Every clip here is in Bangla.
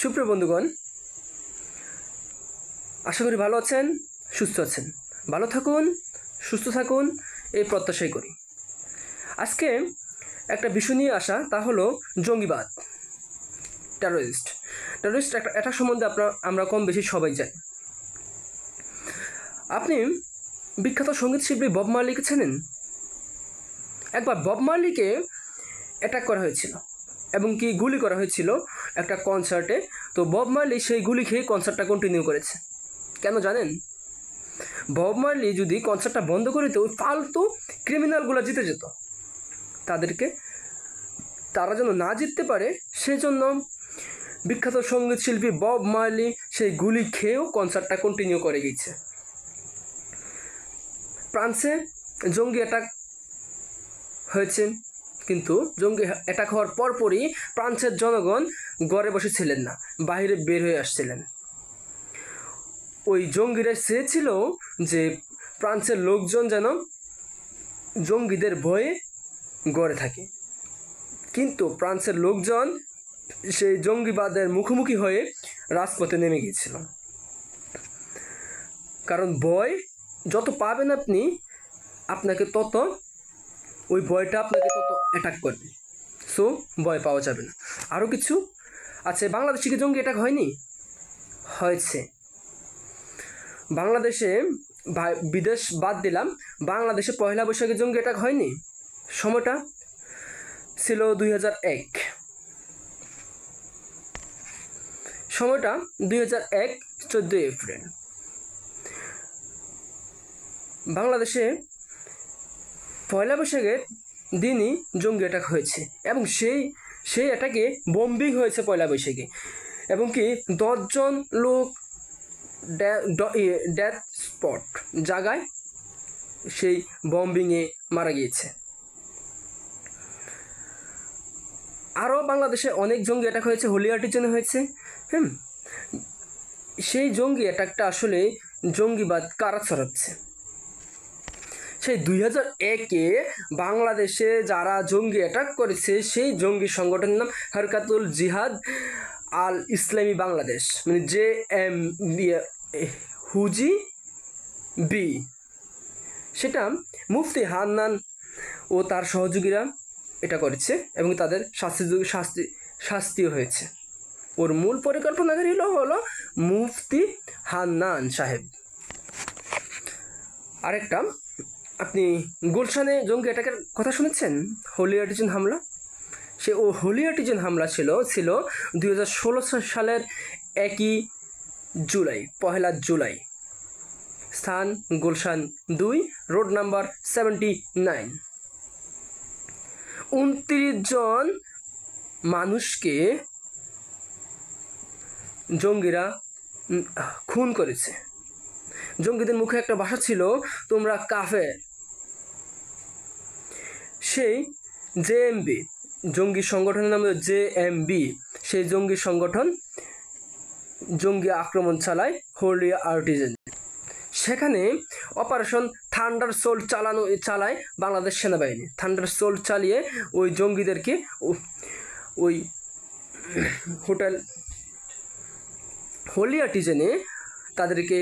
সুপ্রিয় বন্ধুগণ, আশা করি ভালো আছেন, সুস্থ আছেন। ভালো থাকুন, সুস্থ থাকুন, এই প্রত্যাশাই করি। আজকে একটা বিষয় নিয়ে আসা, তা হলো জঙ্গিবাদ, টেরোরিস্ট এটা সম্বন্ধে আমরা কম বেশি সবাই জানি। আপনি বিখ্যাত সঙ্গীত শিল্পী বব মার্লিকে চেনেন? একবার বব মার্লিকে অ্যাটাক করা হয়েছিল এবং কি গুলি করা হয়েছিল একটা কনসার্টে। তো বব মার্লি সেই গুলি খেয়ে কনসার্টটা কন্টিনিউ করেছে। কেন জানেন? বব মার্লি যদি কনসার্টটা বন্ধ করে দিত, ওই ফালতু ক্রিমিনালগুলো জিতে যেত। তারা যেন না জিততে পারে, সেজন্য বিখ্যাত সঙ্গীত শিল্পী বব মার্লি সেই গুলি খেয়েও কনসার্টটা কন্টিনিউ করে গিয়েছে। ফ্রান্সে জঙ্গি অ্যাটাক হয়েছে, কিন্তু জঙ্গি অ্যাটাক হওয়ার পরপরই ফ্রান্সের জনগণ ঘরে বসেছিলেন না, বাইরে বের হয়ে আসছিলেন। ওই জঙ্গিরা চেয়েছিল যে ফ্রান্সের লোকজন যেন জঙ্গিদের ভয়ে ঘরে থাকে, কিন্তু ফ্রান্সের লোকজন সেই জঙ্গিবাদের মুখোমুখি হয়ে রাজপথে নেমে গিয়েছিল। কারণ ভয় যত পাবেন আপনি, আপনাকে তত ওই ভয়টা আপনাকে তত অ্যাটাক করবে। সো ভয় পাওয়া যাবে না। আরও কিছু আছে। বাংলাদেশে কি জঙ্গি অ্যাটাক হয়নি? হয়েছে। বাংলাদেশে, বিদেশ বাদ দিলাম, বাংলাদেশে পয়লা বৈশাখে জঙ্গি অ্যাটাক হয়নি? সময়টা ছিল 2001। সময়টা 2001 14 এপ্রিল। বাংলাদেশে পয়লা বৈশাখের দিনই জঙ্গি অ্যাটাক হয়েছে এবং সেই অ্যাটাকে বম্বিং হয়েছে পয়লা বৈশাখে, এবং কি 10 জন লোক ডেথ স্পট জায়গায় সেই বম্বিংয়ে মারা গিয়েছে। আরও বাংলাদেশে অনেক জঙ্গি অ্যাটাক হয়েছে, হলিয়াটির জন্য হয়েছে। সেই জঙ্গি অ্যাটাকটা আসলে জঙ্গিবাদ কারা ছড়াচ্ছে? সেই 2001-এ বাংলাদেশে যারা জঙ্গি অ্যাটাক করেছে, সেই জঙ্গি সংগঠনের নাম হরকাতুল জিহাদ আল ইসলামী বাংলাদেশ, মানে JMB। সেটা মুফতি হান্নান ও তার সহযোগীরা এটা করেছে এবং তাদের শাস্তিও হয়েছে। ওর মূল পরিকল্পনাকারী হলো মুফতি হান্নান সাহেব। আরেকটা, আপনি গুলশানে জঙ্গি অ্যাটাকের কথা শুনেছেন? হোলি আর্টিজান হামলা। হোলি আর্টিজান হামলা ছিল 2016 সালের 1 জুলাই, 1 জুলাই। স্থান গুলশান 2, রোড নাম্বার 79। 29 জন মানুষকে জঙ্গিরা খুন করেছে। জঙ্গিদের মুখে একটা ভাষা ছিল, তোমরা কাফের। সেই JMB জঙ্গি সংগঠনের নাম JMB, সেই জঙ্গি সংগঠন জঙ্গি আক্রমণ চালায় হোলি আর্টিজান। সেখানে অপারেশন থান্ডার সোল্ট চালায় বাংলাদেশ সেনাবাহিনী। থান্ডার সোল্ট চালিয়ে ওই জঙ্গিদেরকে ওই হোটেল হোলি আর্টিজানে তাদেরকে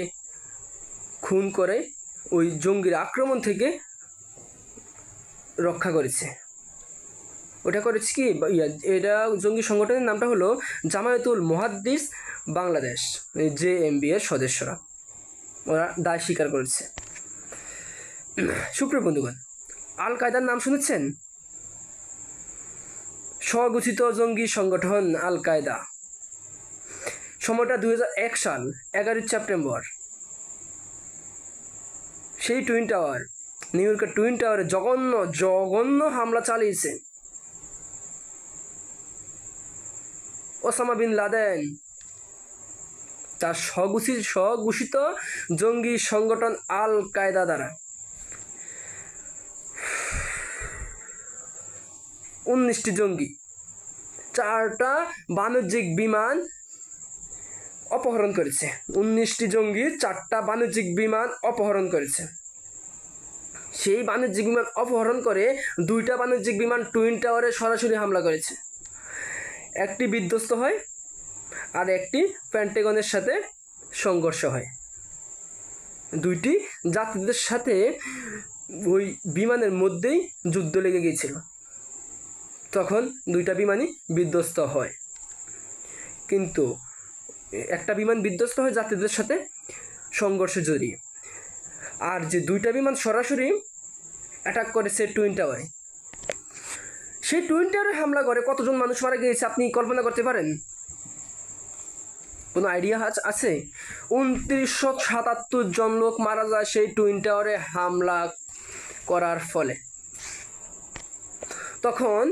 খুন করে ওই জঙ্গির আক্রমণ থেকে রক্ষা করেছে। ওটা করেছে কি, এটা জঙ্গি সংগঠনের নামটা হলো জামায়াতুল মুহাদ্দিস বাংলাদেশ, JMB এর সদস্যরা। ওরা দায় স্বীকার করেছে। সুপ্রিয় বন্ধুগণ, আল কায়দার নাম শুনেছেন? স্বঘোষিত জঙ্গি সংগঠন আল কায়দা। সময়টা 2001 সাল 11 সেপ্টেম্বর। সেই টুইন টাওয়ার, নিউ ইয়র্কের টুইন টাওয়ারে জঘন্য হামলা চালিয়েছে ওসামা বিন লাদেন তার স্বঘোষিত জঙ্গি সংগঠন আল কায়দা দ্বারা। 19টি জঙ্গি 4টা বাণিজ্যিক বিমান অপহরণ করেছে। 19টি জঙ্গি 4টা বাণিজ্যিক বিমান অপহরণ করেছে। সেই বাণিজ্যিক বিমান অপহরণ করে 2টা বাণিজ্যিক বিমান টুইন টাওয়ারে সরাসরি হামলা করেছে। একটি বিধ্বস্ত হয় আর একটি পেন্টাগনের সাথে সংঘর্ষ হয়। দুইটি যাত্রীদের সাথে ওই বিমানের মধ্যেই যুদ্ধ লেগে গিয়েছিল, তখন দুইটা বিমানই বিধ্বস্ত হয়। কিন্তু একটা বিমান বিধ্বস্ত হয় যাত্রীদের সাথে সংঘর্ষে জড়িয়ে, আর যে দুইটা বিমান সরাসরি অ্যাটাক করেছে টুইন টাওয়ারে। সেই টুইন টাওয়ারে হামলা করে কতজন মানুষ মারা গিয়েছে আপনি কল্পনা করতে পারেন? কোনো আইডিয়া আছে? 2977 জন লোক মারা যায় সেই টুইন টাওয়ারে হামলা করার ফলে। তখন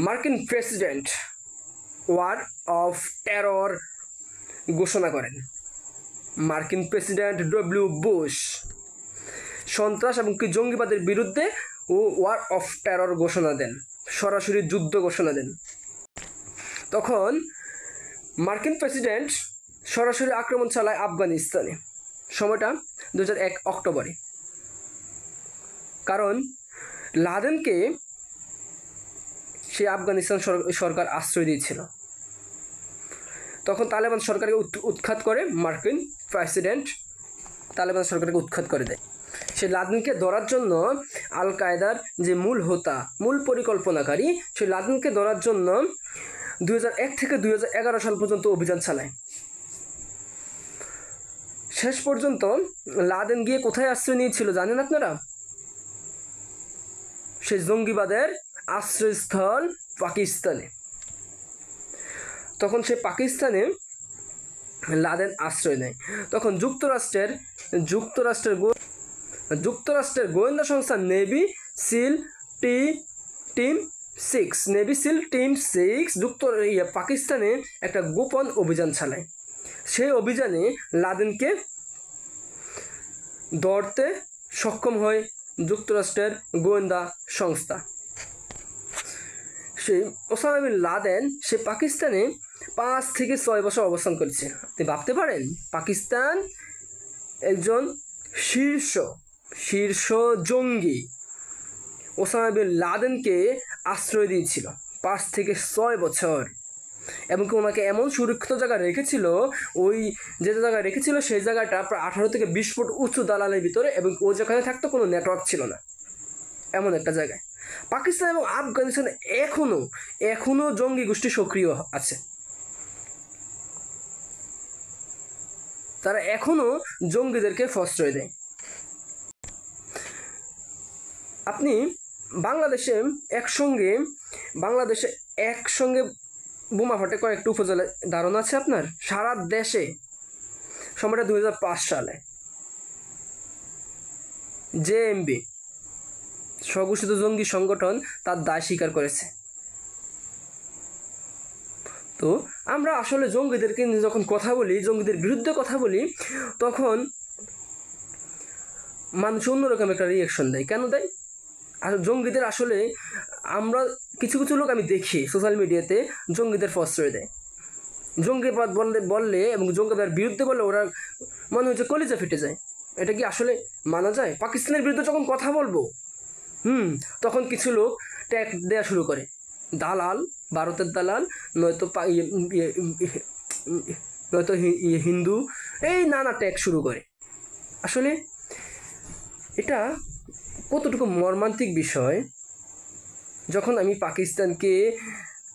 মার্কিন প্রেসিডেন্ট ওয়ার অফ টেরর ঘোষণা করেন। মার্কিন প্রেসিডেন্ট ডব্লিউ বুশ সন্ত্রাস এবং জঙ্গিবাদের বিরুদ্ধে ওয়ার অফ টেরর ঘোষণা দেন, সরাসরি যুদ্ধ ঘোষণা দেন। তখন মার্কিন প্রেসিডেন্ট সরাসরি আক্রমণ চালায় আফগানিস্তানে। সময়টা 2001 অক্টোবরে। কারণ লাদেনকে সে আফগানিস্তান সরকার আশ্রয় দিয়েছিল। তখন তালেবান সরকারকে উৎখাত করে মার্কিন প্রেসিডেন্ট, তালেবান সরকারকে উৎখাত করে দেয়। সে লাদেনকে ধরার জন্য আল কায়দার যে মূল পরিকল্পনাকারী, সে লাদেনকে ধরার জন্য 2001 থেকে 2011 সাল পর্যন্ত অভিযান চালায়। শেষ পর্যন্ত লাদেন গিয়ে কোথায় আশ্রয় নিয়েছিল জানেন আপনারা? সে জঙ্গিবাদের আশ্রয়স্থল পাকিস্তানে। তখন সে পাকিস্তানে লাদেন আশ্রয় নেয়। তখন যুক্তরাষ্ট্রের গোয়েন্দা সংস্থা নেভি সিল টিম 6 পাকিস্তানে একটা গোপন অভিযান চালায়। সেই অভিযানে লাদেনকে ধরতে সক্ষম হয় যুক্তরাষ্ট্রের গোয়েন্দা সংস্থা। সেই ওসামা বিন লাদেন সে পাকিস্তানে 5 থেকে 6 বছর অবস্থান করেছে। আপনি ভাবতে পারেন, পাকিস্তান একজন শীর্ষ জঙ্গি ওসামা বিন লাদেনকে আশ্রয় দিয়েছিল 5 থেকে 6 বছর, এবং ওনাকে এমন সুরক্ষিত জায়গায় রেখেছিল, ওই যে জায়গায় রেখেছিল সেই জায়গাটা প্রায় 18 থেকে 20 ফুট উঁচু দালানের ভিতরে, এবং ওই জায়গায় থাকতো কোনো নেটওয়ার্ক ছিল না, এমন একটা জায়গায়। পাকিস্তান এবং আফগানিস্তানে এখনো জঙ্গি গোষ্ঠী সক্রিয় আছে। তারা এখনো জঙ্গিদেরকে প্রশ্রয় দেয়। আপনি বাংলাদেশে একসঙ্গে বোমা ফাটে কয়েকটি উপজেলায় ধারণা আছে আপনার? সারা দেশে সময়টা 2005 সালে জেএমবি স্বঘোষিত জঙ্গি সংগঠন তার দায় স্বীকার করেছে। তো আমরা আসলে জঙ্গিদেরকে যখন কথা বলি, জঙ্গিদের বিরুদ্ধে কথা বলি, তখন মানুষ অন্যরকম একটা রিয়াকশন দেয়। কেন দেয়? আর জঙ্গিদের আসলে আমরা কিছু লোক আমি দেখি সোশ্যাল মিডিয়াতে জঙ্গিদের প্রশ্রয় দেয়। জঙ্গিবাদ বললে এবং জঙ্গিবাদের বিরুদ্ধে বললে ওরা মনে হচ্ছে কলিজা ফেটে যায়। এটা কি আসলে মানা যায়? পাকিস্তানের বিরুদ্ধে যখন কথা বলবো তখন কিছু লোক ট্যাগ দেওয়া শুরু করে, দালাল, ভারতের দালাল, নয়তো হিন্দু, এই নানা ট্যাগ শুরু করে। আসলে এটা কতটুকু মর্মান্তিক বিষয়, যখন আমি পাকিস্তানকে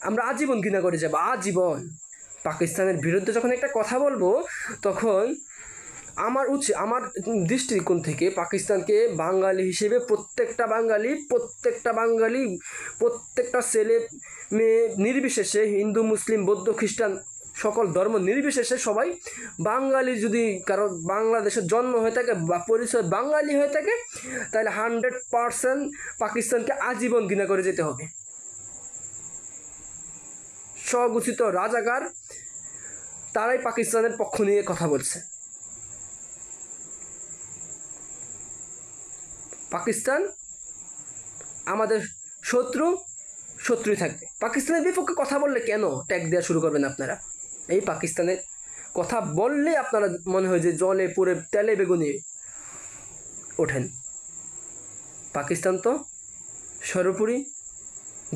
আমরা আজীবন ঘৃণা করে যাব, আজীবন পাকিস্তানের বিরুদ্ধে যখন একটা কথা বলবো, তখন আমার দৃষ্টিকোণ থেকে পাকিস্তানকে বাঙালি হিসেবে প্রত্যেকটা ছেলে মেয়ে নির্বিশেষে, হিন্দু মুসলিম বৌদ্ধ খ্রিস্টান সকল ধর্ম নির্বিশেষে সবাই বাঙালি, যদি কারো বাংলাদেশের জন্ম হয়ে থাকে বা পরিচয় বাঙালি হয়ে থাকে, তাহলে 100% পাকিস্তানকে আজীবন ঘৃণা করে যেতে হবে। স্বঘোষিত রাজাকার তারাই পাকিস্তানের পক্ষ নিয়ে কথা বলছে। পাকিস্তান আমাদের শত্রুই থাকবে। পাকিস্তানের বিপক্ষে কথা বললে কেন ট্যাগ দেওয়া শুরু করবেন আপনারা? এই পাকিস্তানের কথা বললে আপনারা মনে হয় যে জলে পুড়ে তেলে বেগুনে ওঠেন। পাকিস্তান তো সর্বোপরি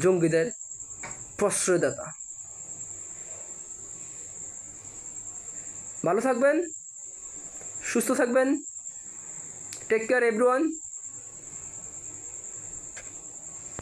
জঙ্গিদের প্রশ্রয়দাতা। ভালো থাকবেন, সুস্থ থাকবেন। Take care everyone.